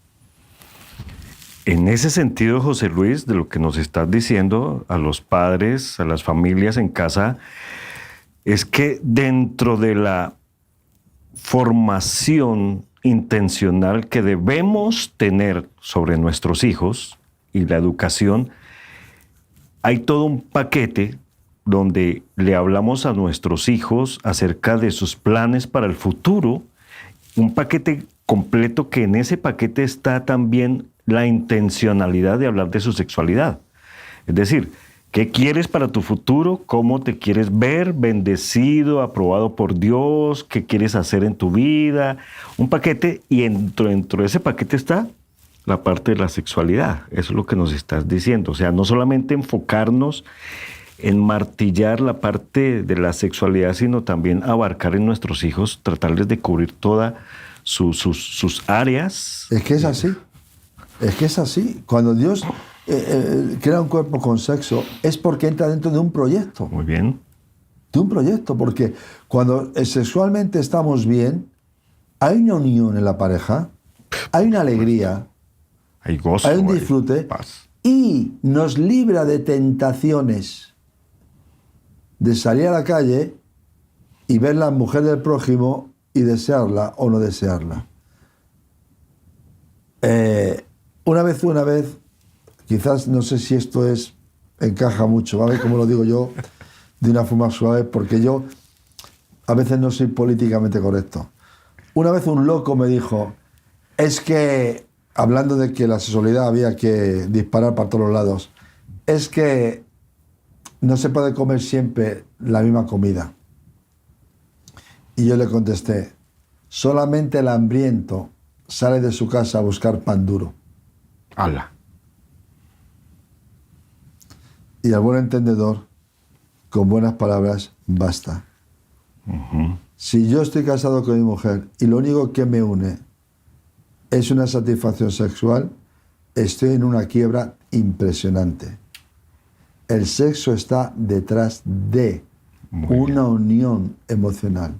En ese sentido, José Luis, de lo que nos estás diciendo a los padres, a las familias en casa, es que dentro de la formación intencional que debemos tener sobre nuestros hijos y la educación, hay todo un paquete donde le hablamos a nuestros hijos acerca de sus planes para el futuro, un paquete completo que en ese paquete está también la intencionalidad de hablar de su sexualidad. Es decir, ¿Qué quieres para tu futuro? ¿Cómo te quieres ver? ¿Bendecido, aprobado por Dios? ¿Qué quieres hacer en tu vida? Un paquete, y dentro de ese paquete está la parte de la sexualidad. Eso es lo que nos estás diciendo. O sea, no solamente enfocarnos en martillar la parte de la sexualidad, sino también abarcar en nuestros hijos, tratarles de cubrir todas sus áreas. Es que es así. Es que es así. Cuando Dios crea un cuerpo con sexo, es porque entra dentro de un proyecto. Muy bien. De un proyecto, porque cuando sexualmente estamos bien, hay una unión en la pareja, hay una alegría, hay gozo, hay un disfrute, hay paz. Y nos libra de tentaciones de salir a la calle y ver la mujer del prójimo y desearla o no desearla. Una vez, quizás no sé si esto encaja mucho, ¿vale? Como lo digo yo, de una forma suave, porque yo a veces no soy políticamente correcto. Una vez un loco me dijo, es que, hablando de que la sexualidad había que disparar para todos los lados, es que no se puede comer siempre la misma comida. Y yo le contesté, solamente el hambriento sale de su casa a buscar pan duro. ¡Hala! Y al buen entendedor, con buenas palabras, basta. Uh-huh. Si yo estoy casado con mi mujer y lo único que me une es una satisfacción sexual, estoy en una quiebra impresionante. El sexo está detrás de una unión emocional,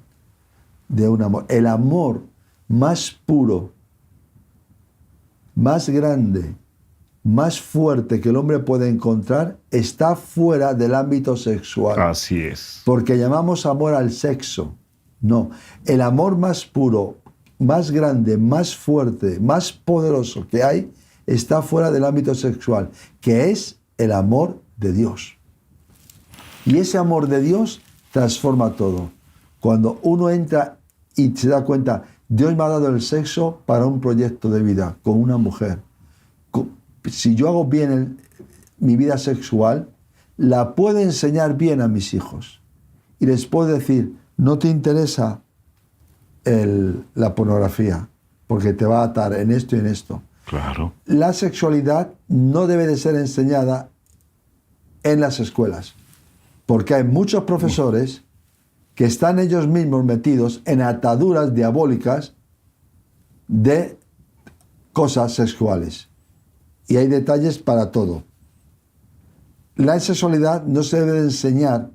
de un amor. El amor más puro, más grande, más fuerte que el hombre puede encontrar está fuera del ámbito sexual. Así es. Porque llamamos amor al sexo. No, el amor más puro, más grande, más fuerte, más poderoso que hay está fuera del ámbito sexual, que es el amor de Dios. Y ese amor de Dios transforma todo. Cuando uno entra y se da cuenta, Dios me ha dado el sexo para un proyecto de vida con una mujer. Si yo hago bien mi vida sexual, la puedo enseñar bien a mis hijos. Y les puedo decir, no te interesa la pornografía, porque te va a atar en esto y en esto. Claro. La sexualidad no debe de ser enseñada en las escuelas, porque hay muchos profesores que están ellos mismos metidos en ataduras diabólicas de cosas sexuales. Y hay detalles para todo. La sexualidad no se debe de enseñar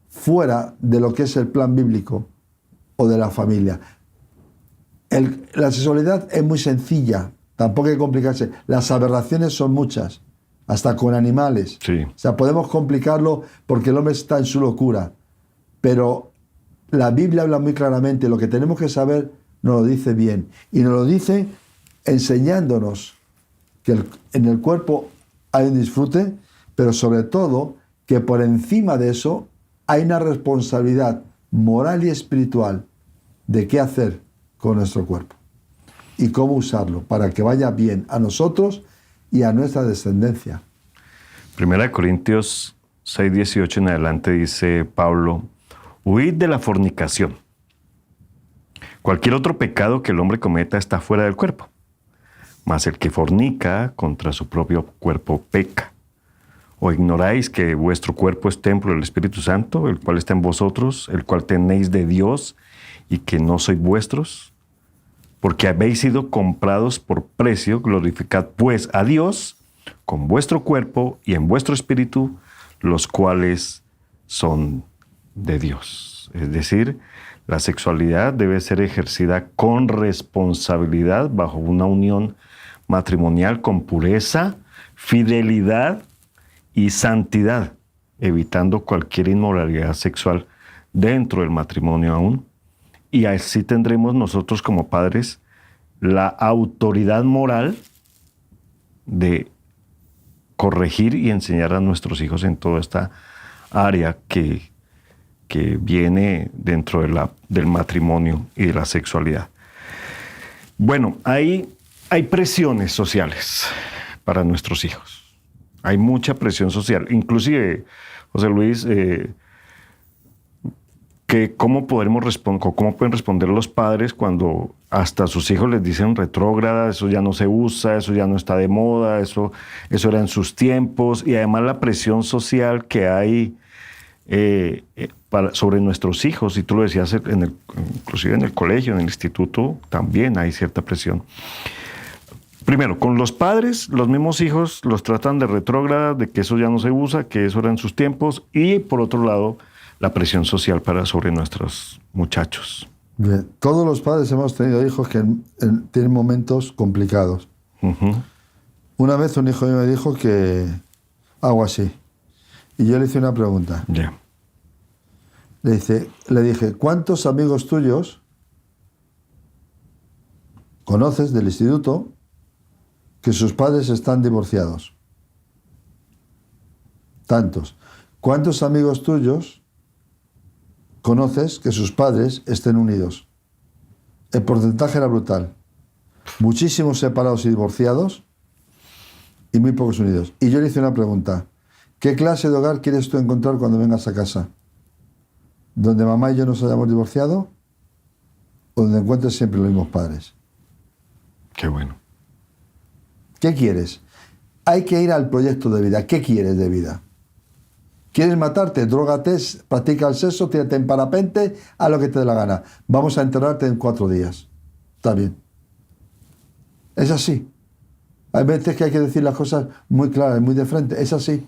fuera de lo que es el plan bíblico o de la familia. La sexualidad es muy sencilla, tampoco hay que complicarse. Las aberraciones son muchas, hasta con animales. Sí. O sea, podemos complicarlo porque el hombre está en su locura. Pero la Biblia habla muy claramente, lo que tenemos que saber nos lo dice bien. Y nos lo dice enseñándonos que en el cuerpo hay un disfrute, pero sobre todo que por encima de eso hay una responsabilidad moral y espiritual de qué hacer con nuestro cuerpo y cómo usarlo para que vaya bien a nosotros y a nuestra descendencia. 1 Corintios 6:18 en adelante dice Pablo, huid de la fornicación. Cualquier otro pecado que el hombre cometa está fuera del cuerpo, mas el que fornica contra su propio cuerpo peca. ¿O ignoráis que vuestro cuerpo es templo del Espíritu Santo, el cual está en vosotros, el cual tenéis de Dios, y que no sois vuestros? Porque habéis sido comprados por precio, glorificad pues a Dios con vuestro cuerpo y en vuestro espíritu, los cuales son de Dios. Es decir, la sexualidad debe ser ejercida con responsabilidad bajo una unión matrimonial con pureza, fidelidad y santidad, evitando cualquier inmoralidad sexual dentro del matrimonio aún. Y así tendremos nosotros como padres la autoridad moral de corregir y enseñar a nuestros hijos en toda esta área que viene dentro del matrimonio y de la sexualidad. Bueno, hay presiones sociales para nuestros hijos. Hay mucha presión social. Inclusive, José Luis, ¿cómo pueden responder los padres cuando hasta a sus hijos les dicen retrógrada, eso ya no se usa, eso ya no está de moda, eso era en sus tiempos, y además la presión social que hay sobre nuestros hijos, y tú lo decías, inclusive en el colegio, en el instituto, también hay cierta presión. Primero, con los padres, los mismos hijos los tratan de retrógrada, de que eso ya no se usa, que eso era en sus tiempos, y por otro lado, la presión social sobre nuestros muchachos. Bien. Todos los padres hemos tenido hijos que tienen momentos complicados. Uh-huh. Una vez un hijo mío me dijo que hago así. Y yo le hice una pregunta. Yeah. Le dije, ¿cuántos amigos tuyos conoces del instituto que sus padres están divorciados? Tantos. ¿Cuántos amigos tuyos conoces que sus padres estén unidos? El porcentaje era brutal. Muchísimos separados y divorciados y muy pocos unidos. Y yo le hice una pregunta. ¿Qué clase de hogar quieres tú encontrar cuando vengas a casa? ¿Donde mamá y yo nos hayamos divorciado? ¿O donde encuentres siempre los mismos padres? Qué bueno. ¿Qué quieres? Hay que ir al proyecto de vida. ¿Qué quieres de vida? ¿Quieres matarte? Drógate, practica el sexo, tírate en parapente, haz lo que te dé la gana. Vamos a enterrarte en 4 días. Está bien. Es así. Hay veces que hay que decir las cosas muy claras, muy de frente. Es así.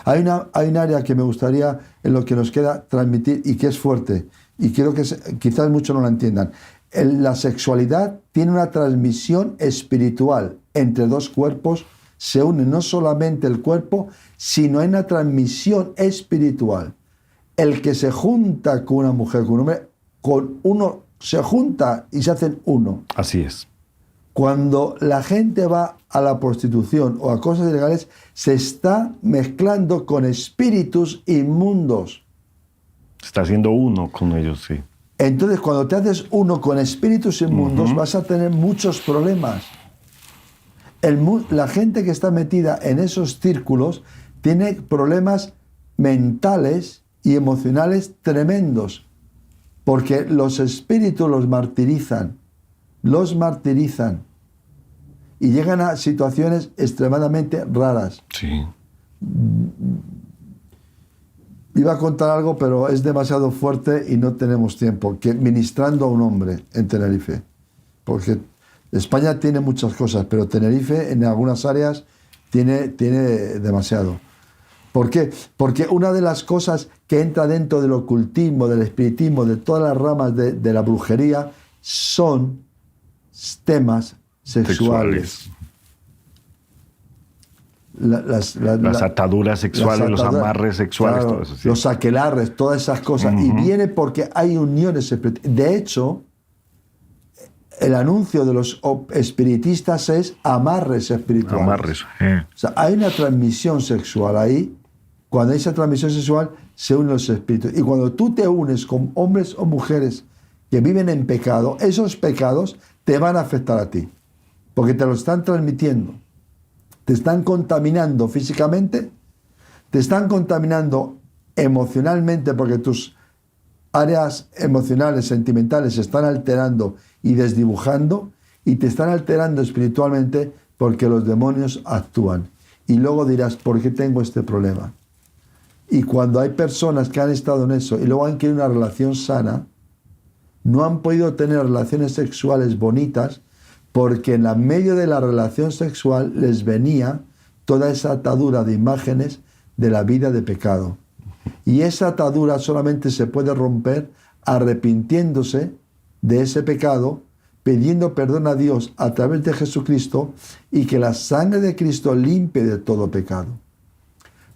Hay un área que me gustaría, en lo que nos queda, transmitir y que es fuerte. Y quiero que quizás muchos no la entiendan. La sexualidad tiene una transmisión espiritual entre dos cuerpos. Se une no solamente el cuerpo, sino hay una transmisión espiritual. El que se junta con una mujer, con un hombre, con uno se junta y se hacen uno. Así es. Cuando la gente va a la prostitución o a cosas ilegales, se está mezclando con espíritus inmundos. Se está haciendo uno con ellos, sí. Entonces, cuando te haces uno con espíritus inmundos, vas a tener muchos problemas. La gente que está metida en esos círculos tiene problemas mentales y emocionales tremendos, porque los espíritus los martirizan y llegan a situaciones extremadamente raras. Sí. Iba a contar algo, pero es demasiado fuerte y no tenemos tiempo, que ministrando a un hombre en Tenerife, porque España tiene muchas cosas, pero Tenerife en algunas áreas tiene demasiado. ¿Por qué? Porque una de las cosas que entra dentro del ocultismo, del espiritismo, de todas las ramas de la brujería, son temas sexuales. Las ataduras sexuales, los amarres sexuales, claro, todo eso. Sí. Los aquelarres, todas esas cosas. Y viene porque hay uniones espirituales. De hecho, el anuncio de los espiritistas es amarres espirituales. Amarres. O sea, hay una transmisión sexual ahí. Cuando hay esa transmisión sexual, se unen los espíritus. Y cuando tú te unes con hombres o mujeres que viven en pecado, esos pecados te van a afectar a ti. Porque te lo están transmitiendo. Te están contaminando físicamente, te están contaminando emocionalmente porque tus áreas emocionales, sentimentales se están alterando y desdibujando, y te están alterando espiritualmente porque los demonios actúan. Y luego dirás, ¿por qué tengo este problema? Y cuando hay personas que han estado en eso y luego han querido una relación sana, no han podido tener relaciones sexuales bonitas porque en la medio de la relación sexual les venía toda esa atadura de imágenes de la vida de pecado. Y esa atadura solamente se puede romper arrepintiéndose de ese pecado, pidiendo perdón a Dios a través de Jesucristo y que la sangre de Cristo limpie de todo pecado.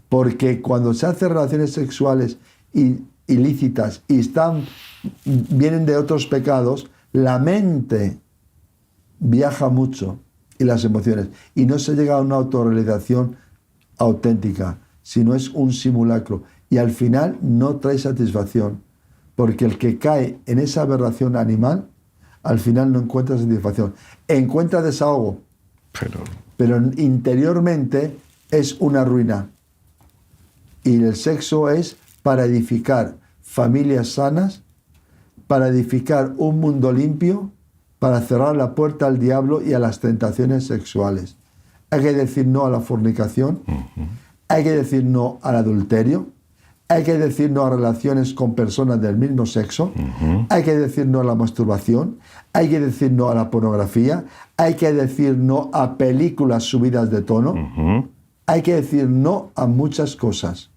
Porque cuando se hacen relaciones sexuales ilícitas y vienen de otros pecados, la mente viaja mucho y las emociones, y no se llega a una autorrealización auténtica, sino es un simulacro, y al final no trae satisfacción, porque el que cae en esa aberración animal, al final no encuentra satisfacción, encuentra desahogo, pero interiormente es una ruina. Y el sexo es para edificar familias sanas, para edificar un mundo limpio, para cerrar la puerta al diablo y a las tentaciones sexuales. Hay que decir no a la fornicación, hay que decir no al adulterio, hay que decir no a relaciones con personas del mismo sexo, hay que decir no a la masturbación, hay que decir no a la pornografía, hay que decir no a películas subidas de tono, hay que decir no a muchas cosas.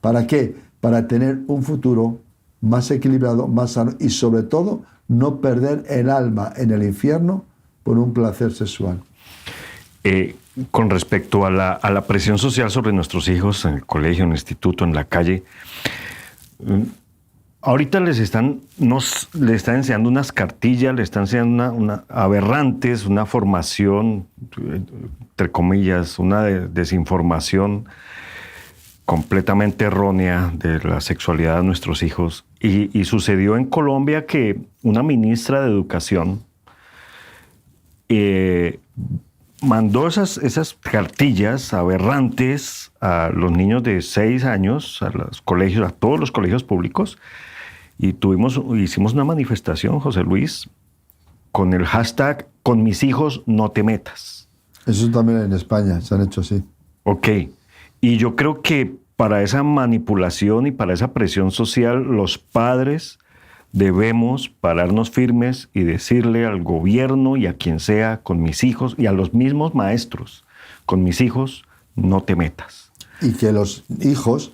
¿Para qué? Para tener un futuro más equilibrado, más sano y sobre todo no perder el alma en el infierno por un placer sexual. Con respecto a la presión social sobre nuestros hijos en el colegio, en el instituto, en la calle, ahorita les están enseñando unas cartillas, les están enseñando aberrantes, una formación, entre comillas, una desinformación completamente errónea de la sexualidad de nuestros hijos. Y sucedió en Colombia que una ministra de Educación mandó esas cartillas aberrantes a los niños de 6 años, a todos los colegios públicos, y hicimos una manifestación, José Luis, con el hashtag "Con mis hijos no te metas". Eso también en España se han hecho así. Ok. Y yo creo que para esa manipulación y para esa presión social, los padres debemos pararnos firmes y decirle al gobierno y a quien sea, con mis hijos, y a los mismos maestros, con mis hijos no te metas. Y que los hijos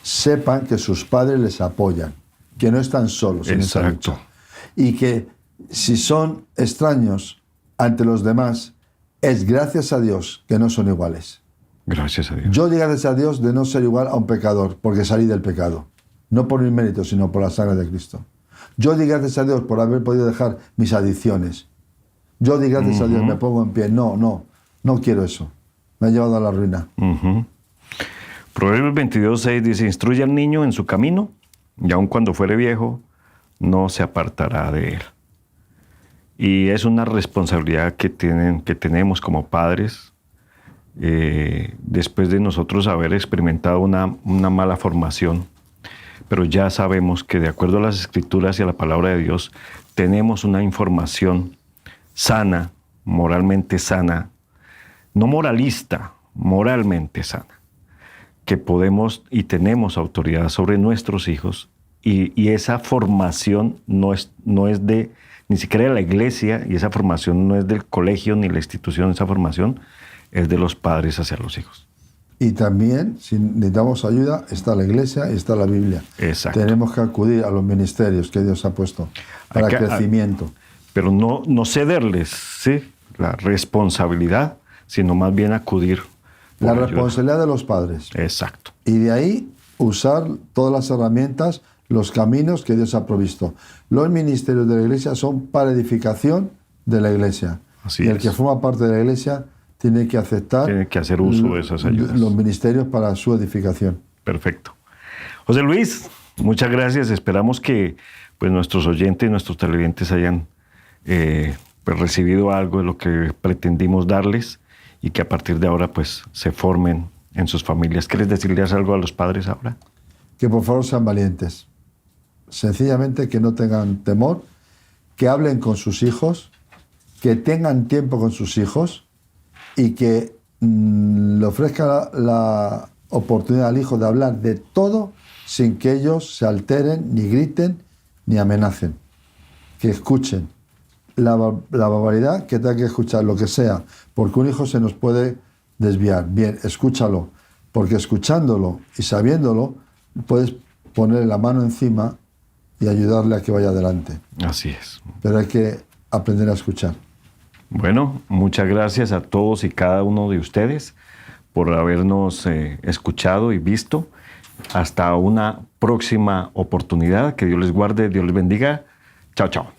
sepan que sus padres les apoyan, que no están solos en esa lucha. Y que si son extraños ante los demás, es gracias a Dios que no son iguales. Gracias a Dios. Yo di gracias a Dios de no ser igual a un pecador, porque salí del pecado. No por mi mérito, sino por la sangre de Cristo. Yo di gracias a Dios por haber podido dejar mis adicciones. Yo di gracias a Dios, me pongo en pie. No quiero eso. Me ha llevado a la ruina. Proverbios 22:6 dice: instruye al niño en su camino, y aun cuando fuere viejo, no se apartará de él. Y es una responsabilidad que tenemos como padres, después de nosotros haber experimentado una mala formación. Pero ya sabemos que de acuerdo a las Escrituras y a la palabra de Dios, tenemos una información sana, moralmente sana, no moralista, moralmente sana, que podemos y tenemos autoridad sobre nuestros hijos, y esa formación no es de ni siquiera de la iglesia, y esa formación no es del colegio ni la institución, esa formación es de los padres hacia los hijos. Y también, si necesitamos ayuda, está la iglesia y está la Biblia. Exacto. Tenemos que acudir a los ministerios que Dios ha puesto para crecimiento. Pero no cederles, ¿sí?, la responsabilidad, sino más bien acudir. La responsabilidad de los padres. Exacto. Y de ahí usar todas las herramientas, los caminos que Dios ha provisto. Los ministerios de la iglesia son para edificación de la iglesia. Así y el es. que forma parte de la iglesia tiene que aceptar, tiene que hacer uso de esas ayudas, los ministerios para su edificación. Perfecto. José Luis, muchas gracias. Esperamos que pues, nuestros oyentes y nuestros televidentes hayan pues, recibido algo de lo que pretendimos darles, y que a partir de ahora pues, se formen en sus familias. ¿Quieres decirles algo a los padres ahora? Que por favor sean valientes. Sencillamente que no tengan temor, que hablen con sus hijos, que tengan tiempo con sus hijos, y que le ofrezca la oportunidad al hijo de hablar de todo sin que ellos se alteren, ni griten, ni amenacen. Que escuchen la barbaridad que tenga que escuchar, lo que sea, porque un hijo se nos puede desviar. Bien, escúchalo, porque escuchándolo y sabiéndolo, puedes ponerle la mano encima y ayudarle a que vaya adelante. Así es. Pero hay que aprender a escuchar. Bueno, muchas gracias a todos y cada uno de ustedes por habernos escuchado y visto. Hasta una próxima oportunidad. Que Dios les guarde, Dios les bendiga. Chao, chao.